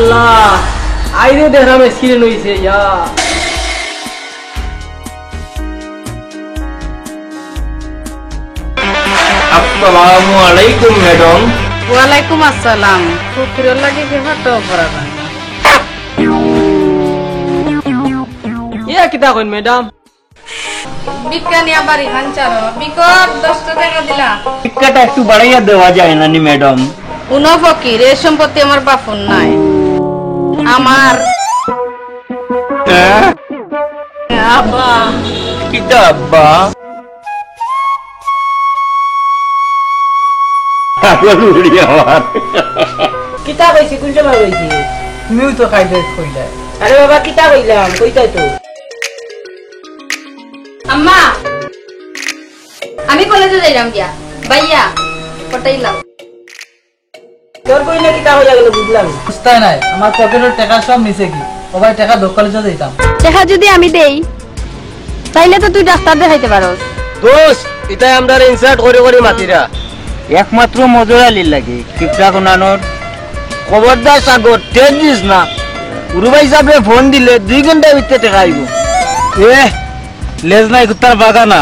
আল্লাহ আইরে দেখলাম স্ক্রিন হইছে ইয়া আসসালামু আলাইকুম ম্যাডাম। ওয়ালাইকুম আসসালাম। ফুকিরর লাগি কি ফটো পড়াবা ইয়া কিতা কইন ম্যাডাম? বিজ্ঞানী আবার হানচার বিকট 10 টাকা দিলা। টিকাটা একটু বাড়াইয়া দেওয়া যায় না নি ম্যাডাম? উনো ফকির এই সম্পত্তি আমার বাপন নাই, আমার আব্বা। কিতা আব্বা? কিতা কইছি কোন সময় কইছি? তুমিও তো খাইলে কইলা। আরে বাবা কিতা কইলাম কইতাই তো। আম্মা আমি কলেজে যাইলাম গিয়া ভাইয়া পটাইলাম। তোর কইলে কিতা হইয়া গেল বুঝলাম বুঝতে নাই আমার পকেটের টাকা সব নিছে কি ও ভাই টাকা দোকানে দিতাম। টাকা যদি আমি দেই তাইলে তো তুই ডাক্তার দেখাইতে পারোস। দোস্ত এটাই আমরা ইনসার্ট করে করে মাতিরা একমাত্র মজুর আলীর লাগে কিপটা কোনানোর খবরদার সাগর টেন দিস না। উরুবাই সাহেবে ফোন দিলে 2 ঘন্টার ভিতরে টাকা আইব। লেজ নাই কুত্তার বাগানা।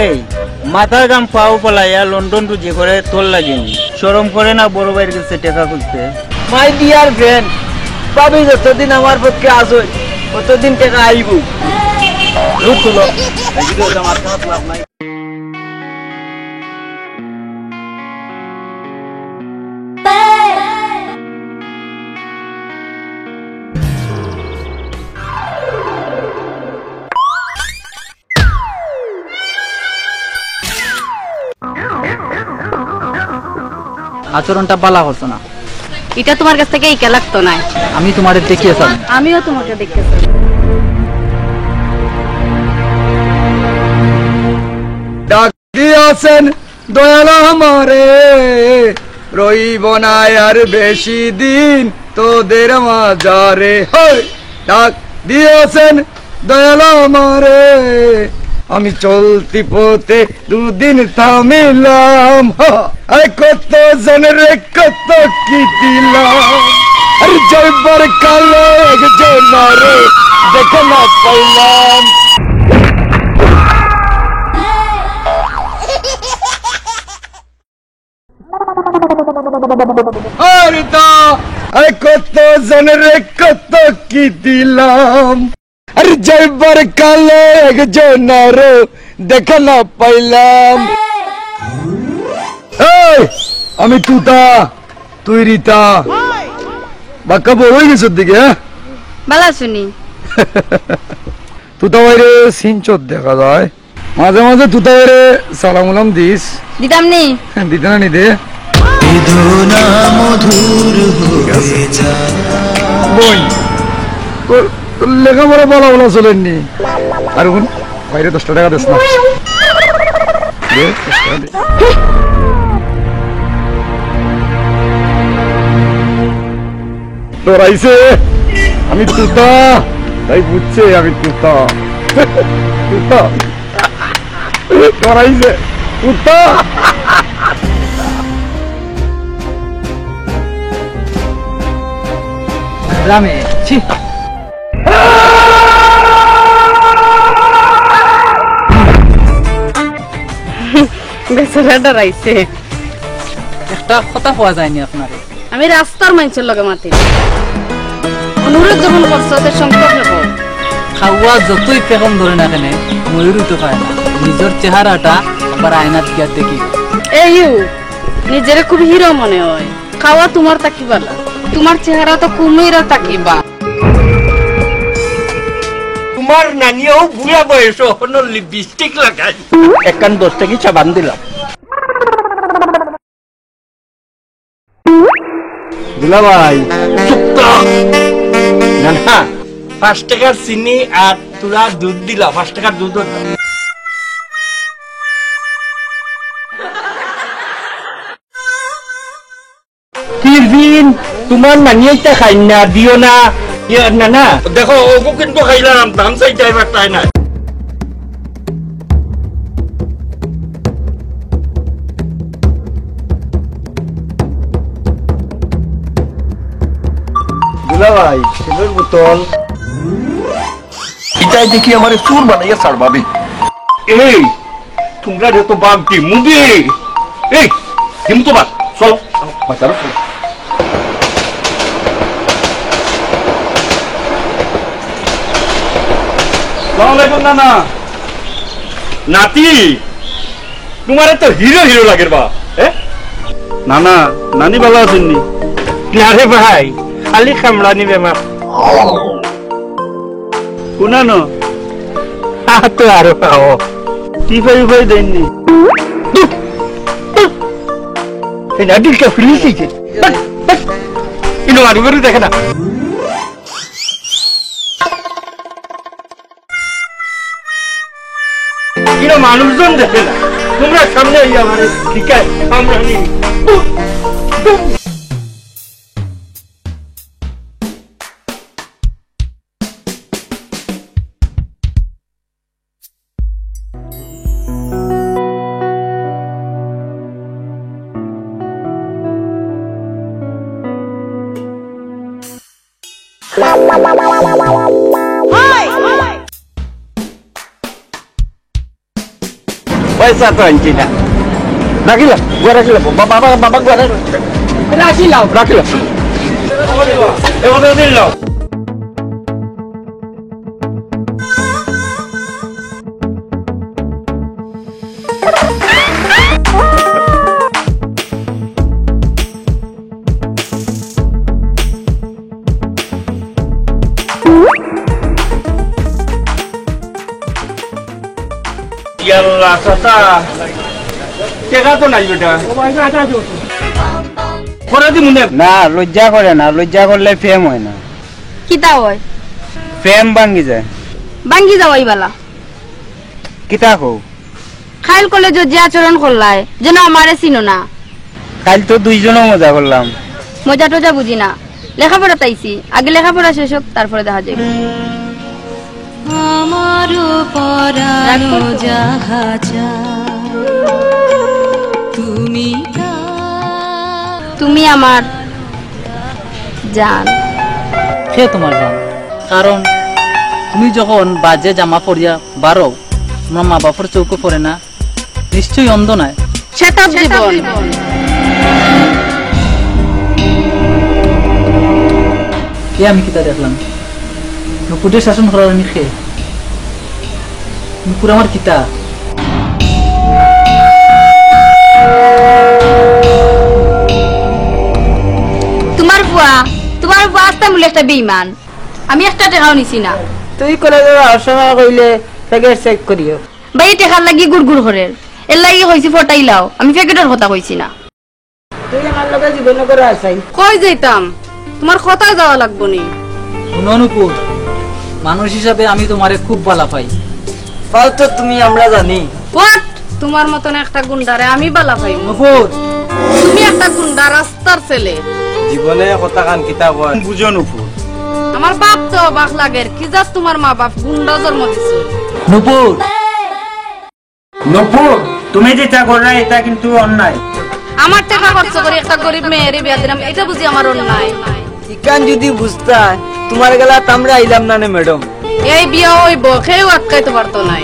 এই মাথার গাম পাও পলাইয়া লন্ডন টু যে করে তোর লাগেনি শরম করে না বড় ভাইয়ের কাছে টাকা খুঁজতে? মাই ডিয়ার ফ্রেন্ড, ভাবি যতদিন আমার পক্ষে আসো ততদিন টাকা আইব। রুট হলো লাভ নাই। আচরণটা বালা করছো না। এটা তোমার কাছ থেকে ইকা লাগতো না। আমি তোমাদের দেখিয়েছি। আমিও তোমাকে দেখতেছি। ডাকিয়াছেন দয়াল আমারে রইব না আর বেশি দিন তোদের মাঝারে। ডাক দিয়েছেন দয়াল আমারে আমি চলতি পথে 2 দিন থামিলাম। কত জনের কত কি দিলাম আর জয়বার কালো একজনারে দেখে না পাইলাম। কত জনের কত কি দিলাম আর জয়বার কালো একজনার দেখা না পাইলাম। আমি তুতা তুই রিতা বাক্কা বই গেছ দিকে বালা শুনি তুতা বাইরে সিনচত দেখা যায় মাঝে মাঝে তুতা বাইরে সালাম দিস। দিতাম নি দিতে না নিদে বই তোর লেখাপড়া বলা বলা চলেননি আর বাইরে 10 টাকা দিস না। তোর আইসে আমি তুতা তাই বুঝছে আমি তুতা তুতা তোর আইসে তুতা। গ্রামে ছি বেচারাটা রাইছে। একটা কথা পাওয়া যায়নি আপনারে। আমি রাস্তার মানুষের লগে মাতি অনুরোধ যখন করছো ওদের সংকট নেবো। খাওয়া যতই পেখম ধরে না কেন ময়ূরই তো পায় না। নিজের চেহারাটা আবার আয়নাত গিয়া দেখি। এই নিজের খুব হিরো মনে হয়। খাওয়া তোমার তাকিবালা, তোমার চেহারা তো কুমিরা তাকিবা। তোমার নানিও বুড়া বয়স হলো লিপস্টিক লাগাই। একান 10 টাকা সাবান দিলাম। দুলা ভাই না না 5 টাকার চিনি আর তোরা দুধ দিলা। 5 টাকার দুধ দিন তোমার নানিয়েটা খাই না দিও না। না না দেখো ওকে কিন্তু খাইলাম দাম চাই ড্রাইভার তাই না। দুলা ভাই তেলের বোতল এটাই দেখি আমার চোর বানাইয়া ছাড়বাবে। এই তোমরা যত বাগদি মুদি এই দিমু তো বাদ চল বাচ্চারা চল। না নাতি তোমার তো হিরো হিরো লাগের বা না না নানি ভালো আছেননি? না রে ভাই খালি কামড়ানি বেমার শুনানো তো আরো পাও টিফাই উফাই দেননি এই নাদিলকে ফিলিছি কিন্তু মারি বাড়ি দেখে না কিন্তু মানুষজন দেখে না তোমরা সামনে আইয়া মানে ঠিক আছে আমরা নি পয়সা তো আনছি না রাখিলাম গুয়া রাখিলাম বাবা বাবা গুয়া রাখিলাম রাখিলাম এবার দিল ইয়াল্লা চাচা টেকা তো নাই বেটা করে দি মনে না লজ্জা করে না লজ্জা করলে ফেম হয় না কিতা হয় ফেম ভাঙ্গি যায় বাঙ্গি যাওয়াই বালা কিতা কো খাইল কলেজ যে আচরণ করলাই যেন আমারে চিনো না কাল তো দুইজনও মজা করলাম মজা টজা বুঝি না লেখাপড়া তাইছি আগে লেখাপড়া শেষ হোক তারপরে দেখা যাবে আমারও পরানো যাহা তুমি তুমি আমার জান সে তোমার জান কারণ তুমি যখন বাজে জামা পরিয়া বারো তোমার মা বাপর চৌকো পড়ে না নিশ্চয়ই অন্ধ নাই সেটা জীবন এ আমি কিতা দেখলাম নুপুরের শাসন করার আমি খেয়ে নুপুর আমার কিতা তোমার বুয়া আস্তা মূল্য একটা বেইমান আমি একটা টাকাও নিছি না তুই কলেজে আলোচনা কইলে প্যাকেট চেক করিও ভাই টাকার লাগি গুড় হরের এর লাগি হইছি ফটাইলাও আমি প্যাকেটের কথা কইছি না তুই আমার লগে জীবন করে আসাই কই যাইতাম তোমার কথা যাওয়া লাগবো নি শুনো নুপুর মানুষ হিসাবে আমি তোমারে খুব ভালো পাই পাও তো তুমি আমরা জানি হোয়াট তোমার মতন একটা গুন্ডারে আমি বালা পাই নুপুর তুমি একটা গুন্ডা রাস্তার ছেলে জীবনে কথা কান কিতা কয় বুঝো নুপুর আমার বাপ তো অবাক লাগের কি যা তোমার মা বাপ গুন্ডা জন্ম দিছে নুপুর নুপুর তুমি যেটা করলে এটা কিন্তু অন্যায় আমার টাকা খরচ করে একটা গরিব মেয়েরে বিয়া দিলাম এটা বুঝি আমার অন্যায় ইকান যদি বুঝতা তোমার গেলা আমরা আইলাম না নে ম্যাডাম এই বিয়া হইব কেউ আটকাইতে পারতো নাই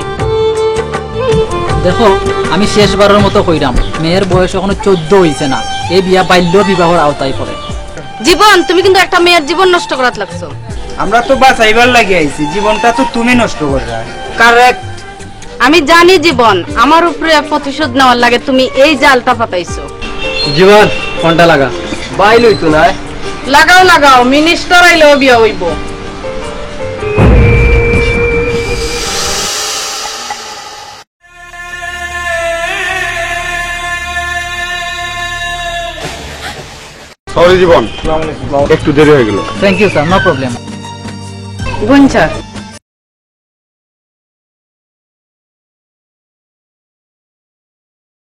দেখো আমি শেষবারের মতো কইরাম মেয়ের বয়স এখনো 14 হইছে না এই বিয়া বাল্য বিবাহর আওতায় পড়ে জীবন তুমি কিন্তু একটা মেয়ের জীবন নষ্ট করাত লাগছো আমরা তো বাঁচাইবার লাগি আইছি জীবনটা তো তুমি নষ্ট করলা কারেক্ট আমি জানি জীবন আমার উপরে প্রতিশোধ নেওয়ার লাগে তুমি এই জালটা পাতাইছো জীবন ফোনটা লাগা বাইল হইতো না লাগাও মিনিস্টার আইলেও বিয়া হইব সরি জীবন একটু দেরি হয়ে গেল thank you sir no problem Guncha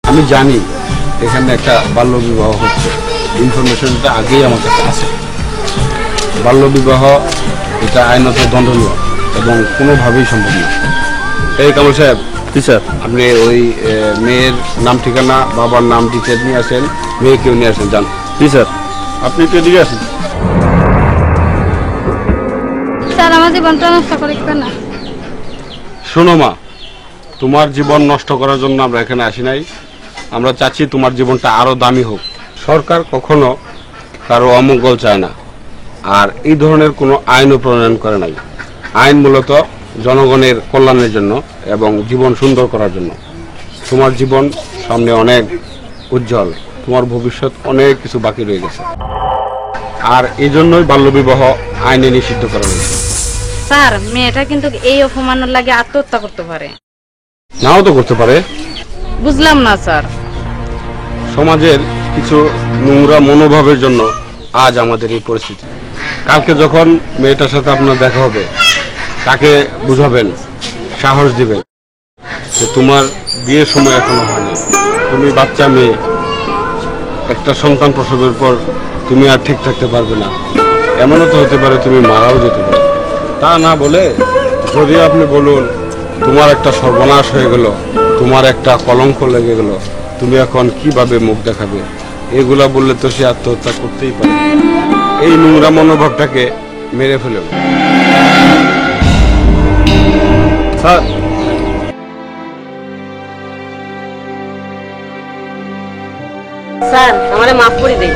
আমি জানি এখানে একটা বাল্য বিবাহ হচ্ছে ইনফরমেশনটা আগেই আমার কাছে আছে বাল্য বিবাহ এটা আইনত দণ্ডনীয় এবং কোনোভাবেই সম্ভব না এই কামাল সাহেব জি স্যার আপনি ওই মেয়ের নাম ঠিকানা বাবার নাম ডিটেল নিয়ে আসেন মেয়েকেও নিয়ে আসেন যান জি স্যার আপনি একটু এদিকে আসেন স্যার আমার জীবনটা নষ্ট করে না। শোনো মা, তোমার জীবন নষ্ট করার জন্য আমরা এখানে আসি নাই। আমরা চাচ্ছি তোমার জীবনটা আরো দামি হোক। সরকার কখনো কারো অমঙ্গল চায় না, আর এই ধরনের কোনো আইনও প্রণয়ন করে নাই। আইন মূলত জনগণের কল্যাণের জন্য এবং জীবন সুন্দর করার জন্য। তোমার জীবন সামনে অনেক উজ্জ্বল, তোমার ভবিষ্যৎ অনেক কিছু বাকি রয়ে গেছে, আর এই জন্যই বাল্যবিবাহ আইনে নিষিদ্ধ করা হয়েছে। স্যার মেয়েটা কিন্তু এই অপমানের লাগে আত্মহত্যা করতে পারে। নাও তো করতে পারে। বুঝলাম না স্যার। সমাজের কিছু নোংরা মনোভাবের জন্য আজ আমাদের এই পরিস্থিতি। কালকে যখন মেয়েটার সাথে আপনার দেখা হবে, তাকে বুঝাবেন, সাহস দিবেন যে তোমার বিয়ের সময় এখনো হয়নি, তুমি বাচ্চা মেয়ে, একটা সন্তান প্রসবের পর তুমি আর ঠিক থাকতে পারবে না, এমনও তো হতে পারে তুমি মারাও যেতে পারো। তা না বলে যদি আপনি বলুন তোমার একটা সর্বনাশ হয়ে গেল, তোমার একটা কলঙ্ক লেগে গেল, তুমি এখন কিভাবে মুখ দেখাবে, এগুলা বললে তো সে আত্মহত্যা করতেই পারে। এই নোংরা মনোভাবটাকে মেরে ফেলেন। স্যার, স্যার আমারে মাফ করে দেই।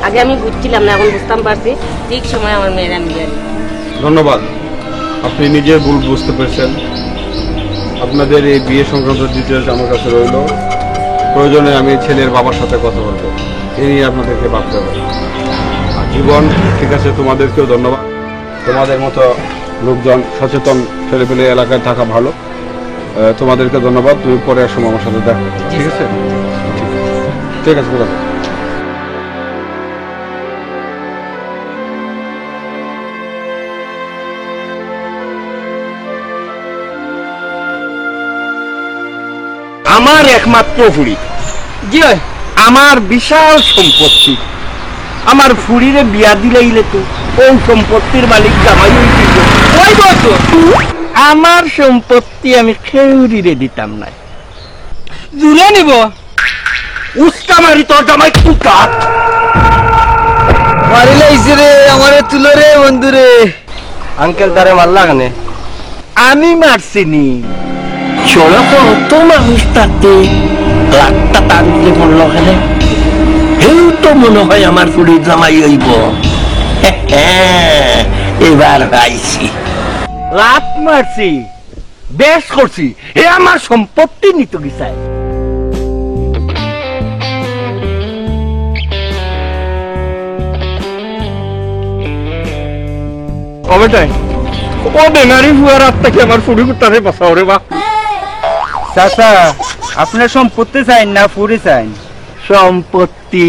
আগে আমি বুঝছিলাম না, এখন বুঝতাম পারছি। ঠিক সময় আমার মেয়েরা নিয়ে ধন্যবাদ, আপনি নিজের ভুল বুঝতে পেরেছেন। আপনাদের এই বিয়ে সংক্রান্ত ডিটেলস আমার কাছে রইল। প্রয়োজনে আমি ছেলের বাবার সাথে কথা বলবো, এই নিয়ে আপনাদেরকে ভাবতে হবে। আর জীবন, ঠিক আছে, তোমাদেরকেও ধন্যবাদ। তোমাদের মতো লোকজন সচেতন ছেলেপেলে এলাকায় থাকা ভালো। তোমাদেরকে ধন্যবাদ। তুমি পরে এক সময় আমার সাথে দেখো, ঠিক আছে? ঠিক আছে, দাদা। আমার একমাত্র ফুড়ি, জি আমার বিশাল সম্পত্তি। আমার ফুড়িরে বিয়া দিলাইলে তো ও সম্পত্তির মালিক জামাই হইছিল। ওই বলতো আমার সম্পত্তি আমি খেউরিরে দিতাম না। জুলে নিব উস্কা মারি তোর জামাই কুটা মারিলাইছে রে, আমারে তুলো রে বন্ধুরে। আঙ্কেল তারে মারলা কেনে? আমি মারছিনি। সড়কে অত মানুষ থাকতে লাটটা টান দিলে পড়লো ওখানে। হেউ তো মনে হয় আমার ফুড়ির জামাই হইব। এবার পাইছি। লাট মারছি, বেশ করছি। এ আমার সম্পত্তি নিত গিসায়। কবেটাই ও বেনারি ফুয়ার আত্মাকে আমার ফুড়ি কুত্তারে বাঁচাও রে বা। চাচা, আপনার সম্পত্তি চাই না ফুড়ি চাই? সম্পত্তি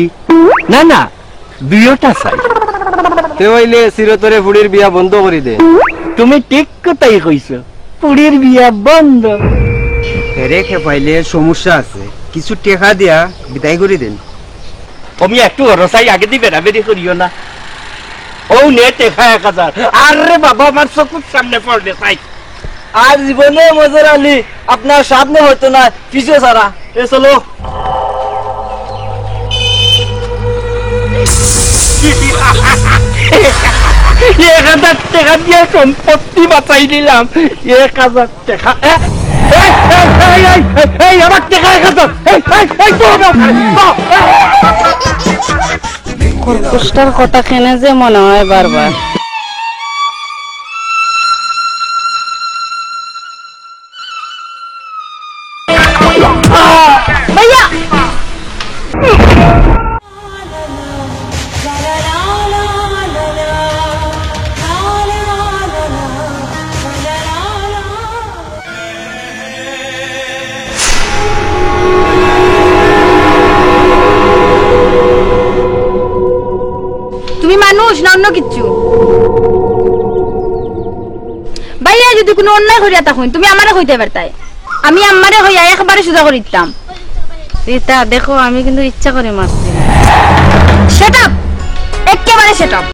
না, না দুইটা চাই। তে হইলে চিরতরে ফুড়ির বিয়া বন্ধ করে দে। তুমি ঠিক কথাই কইছো, ফুড়ির বিয়া বন্ধ। রেখে পাইলে সমস্যা আছে, কিছু টেকা দিয়া বিদায় করে দেন। তুমি একটু রসাই আগে দিবে না, বেরি করিও না। ও নে টেকা 1000। আরে বাবা, আমার চোখের সামনে পড়বে চাই। আর জীবনে মজুর আলী আপনার সামনে হয়তো না, পিছিয়ে সারা। এ চলো। টাকা দিয়ে সম্পত্তি বাঁচাই দিলাম। 1000 টাকা। আমার টাকা 1000। খরগোশটার কথা কেনে যে মনে হয় বারবার। ভাইয়া তুমি মানুষ না অন্য কিছু? ভাইয়া যদি কোনো অন্যায় করিয়া তখন তুমি আমারে কইতে পারতাই, আমি আমারে হইয়া একবারে সুজা করে দিতাম। রীতা দেখো, আমি কিন্তু ইচ্ছা করে মারছি। সেট আপ, একেবারে সেট আপ।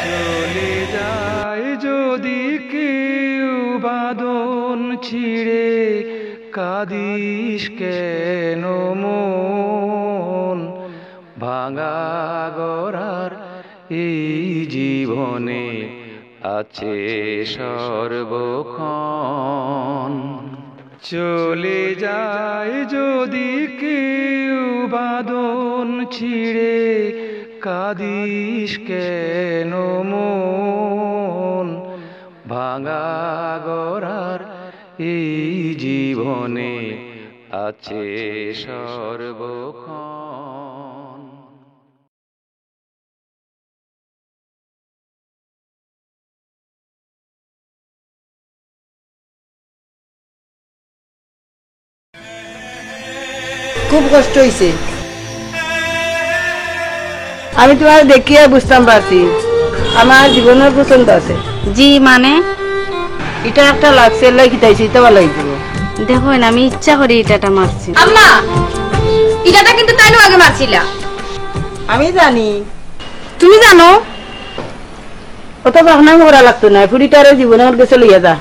চলে যায় যদি কেউ বাঁধন ছিঁড়ে, কাঁদিস কেন মন? ভাঙা গড়ার এই জীবনে আছে সর্বক্ষণ। চলে যায় যদি কেউ বাঁধন ছিঁড়ে, কাঁদিস কেন মন? ভাঙা গড়ার এই জীবনে আছে সর্বক্ষণ। খুব কষ্ট হয়েছে, আমি তোমার দেখিয়ে বুঝতাম পারছি আমার জীবনের পছন্দ আছে। জি মানে এটা একটা লাগছে খিতাইছি এটা ভালো লাগবে। দেখো না আমি ইচ্ছা করে ইটাটা মারছি। আম্মা ইটাটা কিন্তু তাইনো আগে মারছিলা। আমি জানি, তুমি জানো? অত বাহনাম করা লাগতো না, ফুড়িটারে জীবনের কাছে লইয়া যা।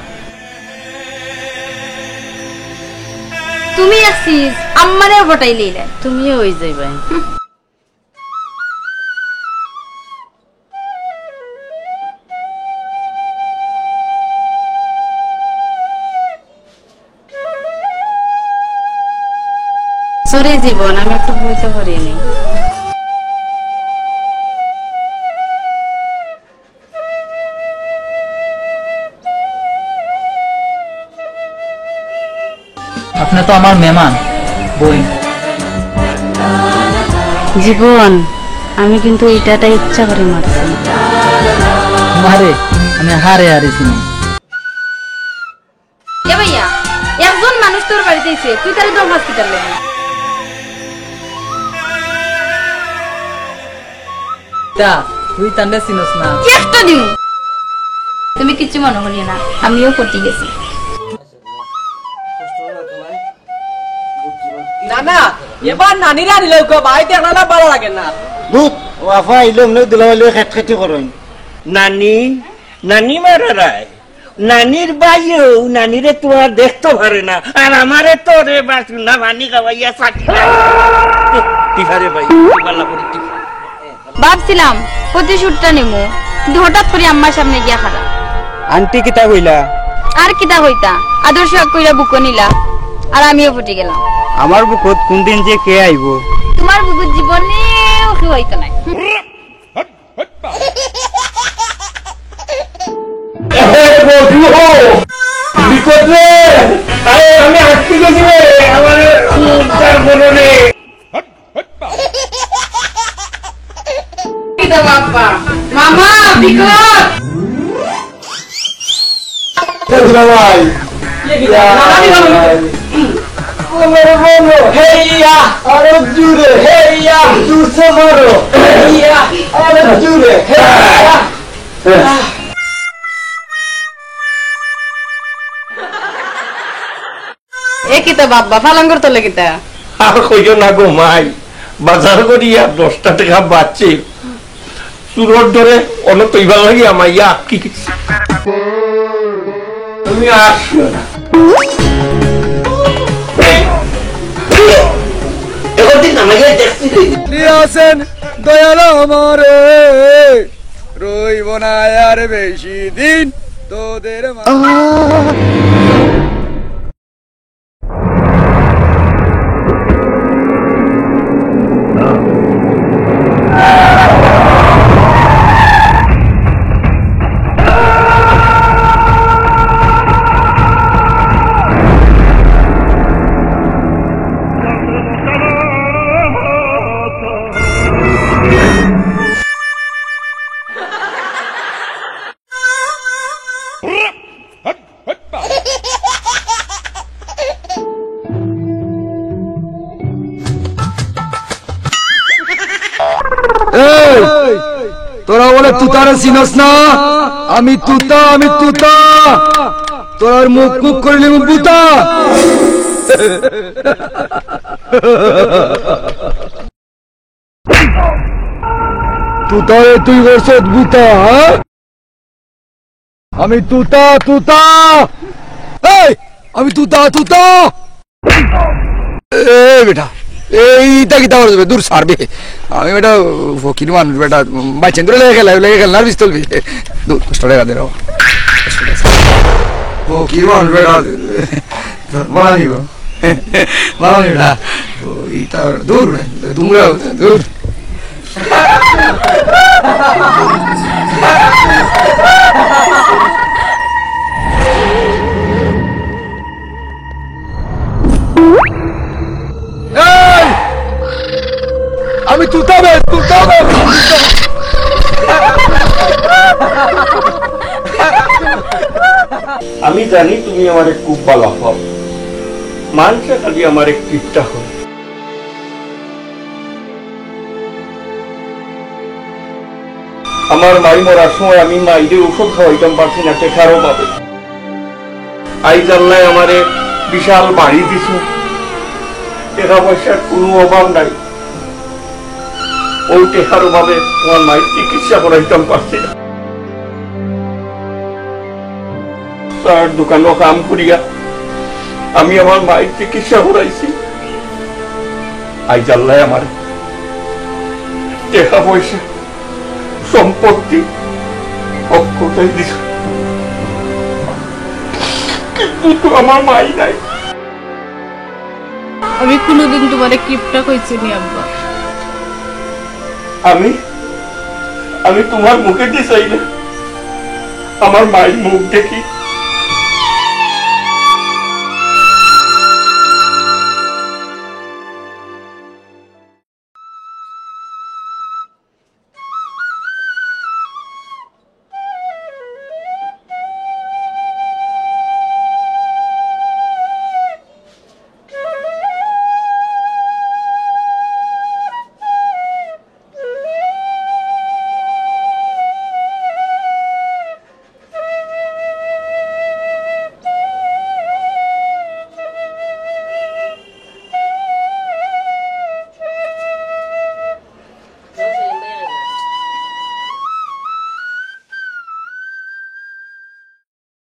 তুমি আসছিস আম্মারে বটাই লইলে, তুমিও হয়ে যাইবা। সরে জীবন, আমি একটু বইতে পারিনি। আপনি তো আমার মেহমান বই। জীবন আমি কিন্তু ইটাটা ইচ্ছা করে মারছি। মারে আমি হারে হারিছি। এ ভাইয়া একজন মানুষ তোর বাড়িতে এসে তুই তারে তো হসপিটালে তা তুই তান্ডে চিনস না। একটা দিন তুমি কিছু মনে করিও না, আমিও পটি গেছি। না না এবার নানিরা আনিলে ভাই দেখনা না ভালো লাগে না। দুধ ওয়াফা আইলে মনে দিলাইলে খেট খেটি করেন। নানি নানি মারা রায়, নানির বাইও নানিরে তোমার দেখতে পারে না, আর আমারে তো রে বাস না পানি খাওয়াইয়া সাথে টিফারে ভাই পাল্লা করে টিফা। ভাবছিলাম প্রতিশোধটা নেবো, কিন্তু হঠাৎ করে আম্মার সামনে গিয়া খারা। আন্টি কিতা কইলা? আর কিতা হইতা, আদর্শ কইরা বুকো নিলা, আর আমিও ফুটে গেলাম। আমার বুকত কোন দিন যে কে আইব? তোমার বুকুর জীবনেও কেউ হইতো না। আমি আসতে গেছি আমার মামা বিকট ভাই হেইয়া আরো জুড়ে, হেইয়া জুড়ছে মারো, হেইয়া আরো জুড়ে, এ কিতা বাবা ফালাঙ্গর তলে কিতা? আর কইও না গো মাই, বাজার করিয়া 10টা টাকা বাচ্চে চুরোর ধরে অন্য তৈবার লাগি আমাইয়া কি তুমি আসিও না। আছেন দয়াল আমারে রইব না আর বেশি দিন তোদের তোরা বলে তুতারে চিনস না? আমি তুতা, আমি তুতা, তোর মুখ মুখ করিলি বুতা। তুতারে তুই করছ বুতা? আমি তুতা তুতা, এই আমি তুতা তুতা। এ বেটা এইটা কি তাহলে দূর সারবে আমি বেটা ফকির মানুষ বেটা বাইচেন ধরে লেগে খেল না পিস্তল দূর 100 টাকা দে ফকির মানুষ বেটা মানি গো মানি না এইটা দূর তোমরা দূর আমি তুতাবে আমি জানি তুমি আমার খুব ভালো হও মানুষে খালি আমার কিপটা হয় আমার মাই মরার সময় আমি মাইদের ওষুধ খাওয়াইতাম পারছি না টেকারও পাবে আইজ আল্লাহ আমারে বিশাল বাড়ি দিছ টাকা পয়সার কোনো অভাব নাই ওই টেকারও পাবে তোমার মায়ের চিকিৎসা করাইতাম পারছি না তার দোকানও কাম করিয়া আমি আমার মায়ের চিকিৎসা করাইছি আইজ আল্লাহ আমার টাকা পয়সা সম্পত্তি অক্ষতাই দিছ কিন্তু আমার মাই নাই আমি কোনোদিন তোমারে কিপটা কইছি নি আব্বা আমি তোমার মুখে দিয়ে চাই না আমার মায়ের মুখ দেখি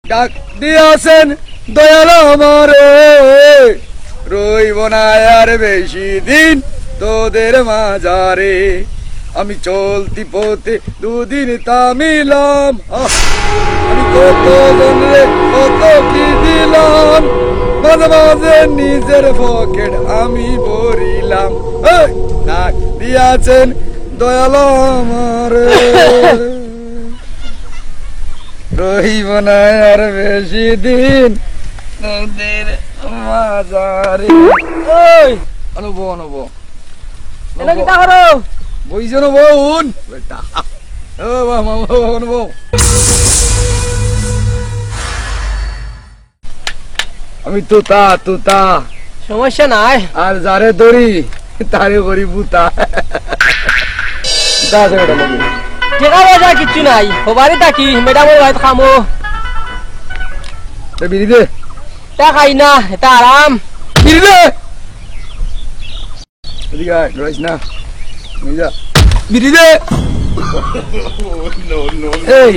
ডাক দিয়াছেন দয়াল আমারে রইব না আর বেশি দিন তোদের মাঝারে আমি চলতি পথে দুদিন থামিলাম আমি কত জনরে কত কি দিলাম মাঝে মাঝে নিজের পকেট আমি ভরিলাম ডাক দিয়াছেন দয়াল আমারে রহিব না আর বেশি দিন তোদের মাঝারে অনুভব বইছে না বোন বেটা অনুভব আমি তুতা সমস্যা নাই আর যারে দড়ি তারে করি বুতা টেকা পয়সা কিচ্ছু নাই হবারই থাকি ম্যাডামের বাড়িতে খামো বিড়ি দে টা খাই না এটা আরাম বিড়ি দে এদিকে আয় রইস না যা বিড়ি দে এই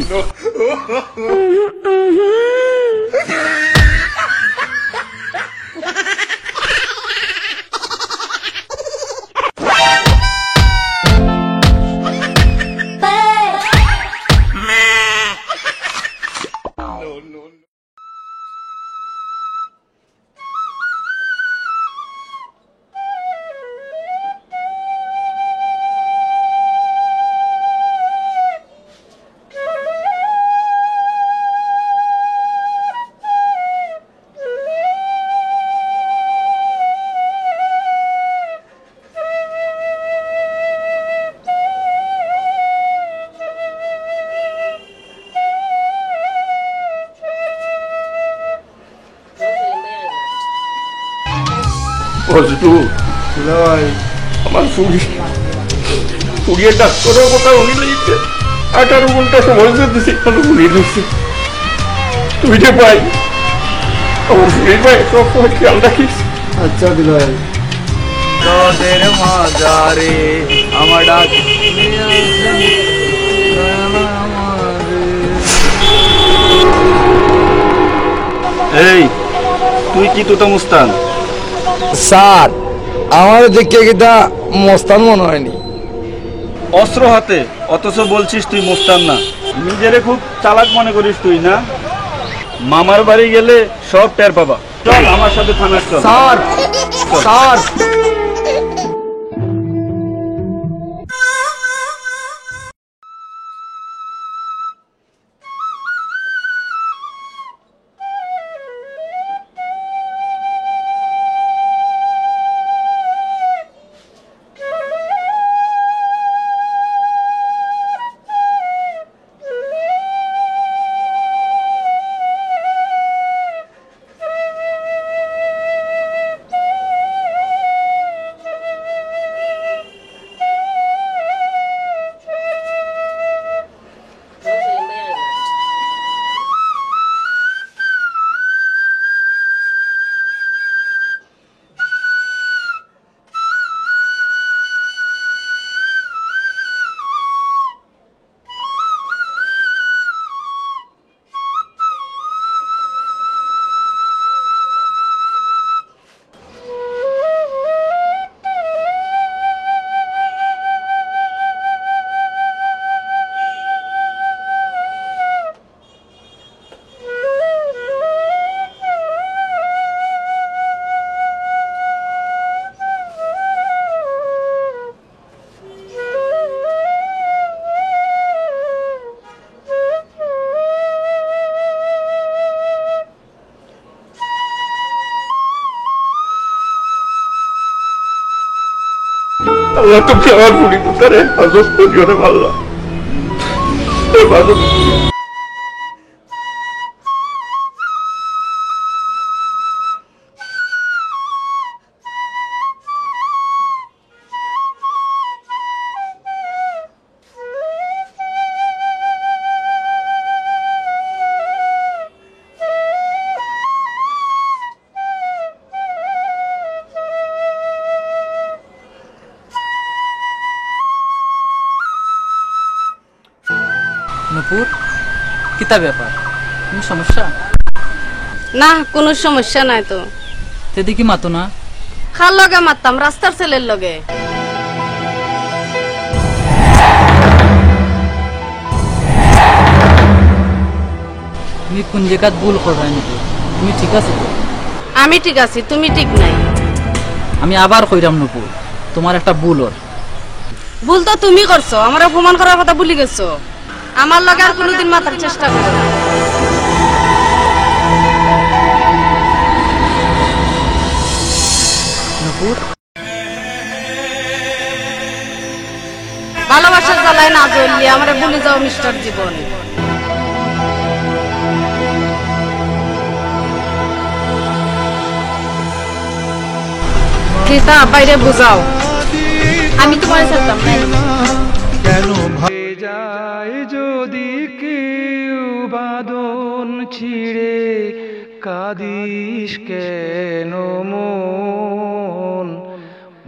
আমার ফুরিয়ে ডাক্তারের কথা উনি লিখছে 18 ঘন্টা সময় দিচ্ছে উনি লিখছে তুই যে ভাই আমার ফুরিয়ে ভাই সব সময় খেয়াল রাখিস আচ্ছা দিলাই তোদের মাঝারে আমার ডাক এই তুই কি তোতা মুস্তান স্যার আমার দেখে কিটা মস্তান মনে হয়নি। অস্ত্র হাতে অথচ বলছিস তুই মোস্তান না। নিজেরে খুব চালাক মনে করিস তুই না? মামার বাড়ি গেলে সব টের পাবা। চল আমার সাথে থানায় চল। স্যার স্যার আল্লাহ তুমি আমার বুড়ি পুতারে হেফাজত করিও রে আল্লাহ, হেফাজত। নূপুর কিতা ব্যাপার, কোনো সমস্যা? না কোনো সমস্যা নাই তো। সেদিকে মাতো না? খার লগে মারতাম, রাস্তার ছেলের লগে। তুমি কোন জায়গাত ভুল করাই নূপুর, তুমি ঠিক আছে তো? আমি ঠিক আছি, তুমি ঠিক নাই। আমি আবার কইরাম নূপুর, তোমার একটা ভুল ওর। ভুল তো তুমি করছো, আমার অপমান করার কথা ভুলে গেছো। আমার লগে আর কোনোদিন মাতার চেষ্টা করো না। নূপুর ভালোবাসার জ্বালায় না জ্বললে আমরা ভুলে যাও মিস্টার জীবন। কিতা বাইরে বুঝাও, আমি তোমার সাথে যায় যদি কেউ বাঁধন ছিঁড়ে, কাঁদিস কেন মন?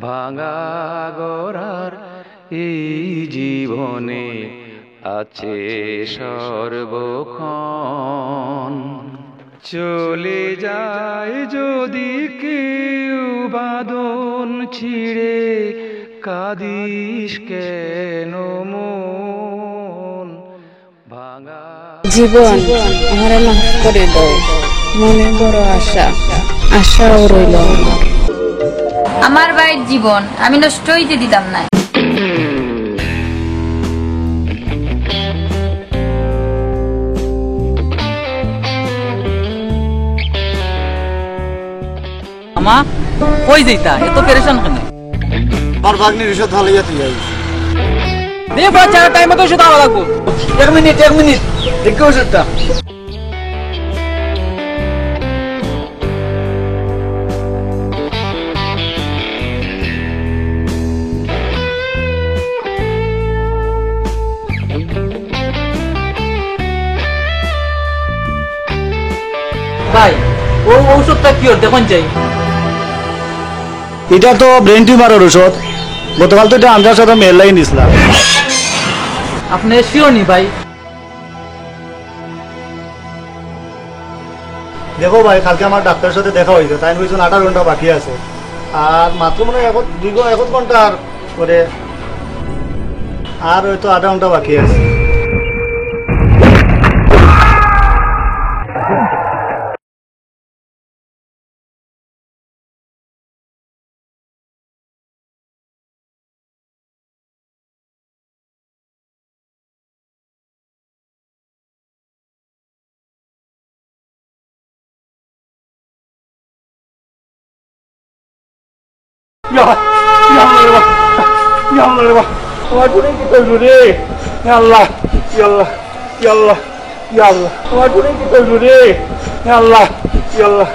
ভাঙা গড়ার এই জীবনে আছে সর্বক্ষণ। চলে যায় যদি কেউ বাঁধন ছিঁড়ে, কাঁদিস কেন মন? ভাঙা জীবন আমার মাফ করে দাও, মনে বড় আশা, আশাও রইল আমার। আমার ভাইয়ের জীবন আমি নষ্ট হইতে দিতাম না। আমা কই যাইতা, এত পেরেশান কেন? আমার ভাগ্নি রিসা ঢালাইয়া তুই যাই দে বাচ্চা, টাইম মতো ওষুধ আওয়া লাগবো। এক মিনিট দেখো ওষুধটা। ভাই ও ঔষধটা কি ওর দেখুন চাই? এটা তো ব্রেন টিউমারের ওষুধ, গতকাল তো এটা আমার সাথে মেলাই নিছিলাম। আপনি শিওর নি ভাই? দেখো ভাই, কালকে আমার ডাক্তারের সাথে দেখা হয়েছে, তাই কইছেন 8 ঘন্টা বাকি আছে। আর মাত্র মনে হয় 1 ঘন্টার পরে আর হয়তো আধা ঘন্টা বাকি আছে। আমার ঘুরে কি করবো রে আল্লাহ আল্লাহ আল্লাহ আল্লাহ আমার ঘুরে কি করবো রে আল্লাহ আল্লাহ